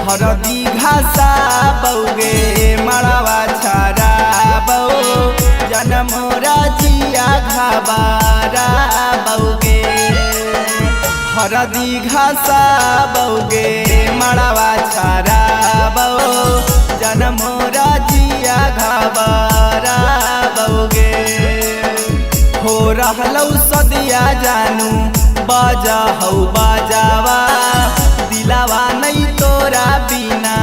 हरदी घासा बौगे मड़वा छारा बौ जनमोरा जिया घाबारा बौगे हरदी घासा बौगे मड़वा छारा बौ जनमोरा जिया घाबारा बौगे हो रहलौ सदिया जानू बाजा हौ बाजावा दिलावा नहीं तोरा बिना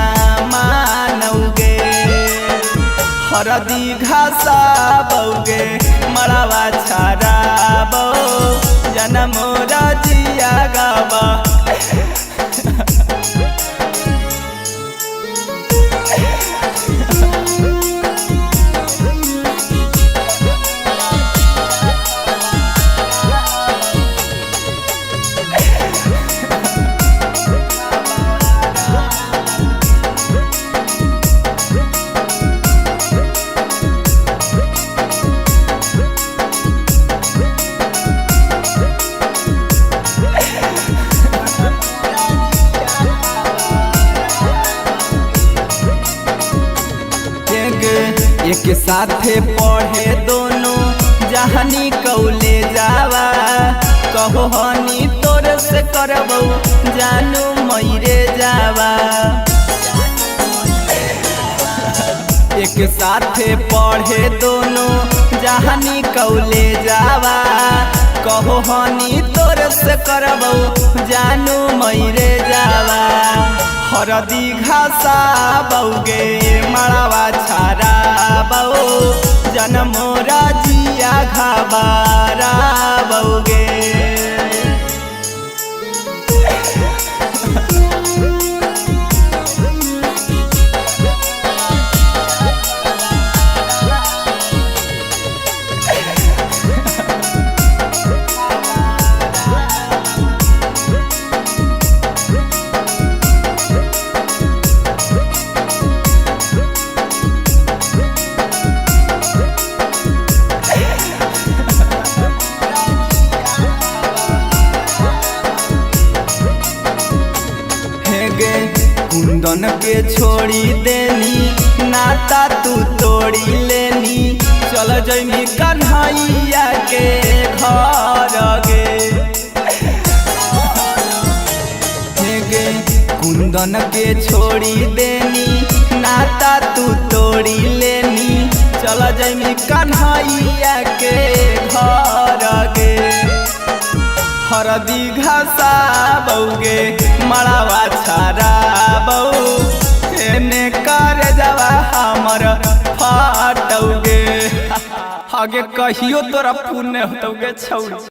मानौगे हरदी घासा बौगे मड़वा छारा बौ जनमोरा जिया गावा एक साथे पढ़े दोनों जहानी कौले जावा कहो हनी तोर से करबौ जानू मयरे जावा एक साथे पढ़े दोनों जहानी कौले जावा कहो हनी तोर से करबौ जानू मयरे जावा हरदी घासा बौगे मड़वा छारा बौ जनमोरा जिया घाबारा बौगे कुंदन के छोड़ी देनी नाता तू तोड़ी लेनी चल जमी कन्हैया के घर गे कुंदन के छोड़ी देनी नाता तू तोड़ी लेनी चल जमी कन्हैया के घर गे हरदी घासा बौगे मड़वा छारा बौ एने कर जावा हमर फाटौगे आगे कहियो तोरा पुण्य होतौगे छौरी।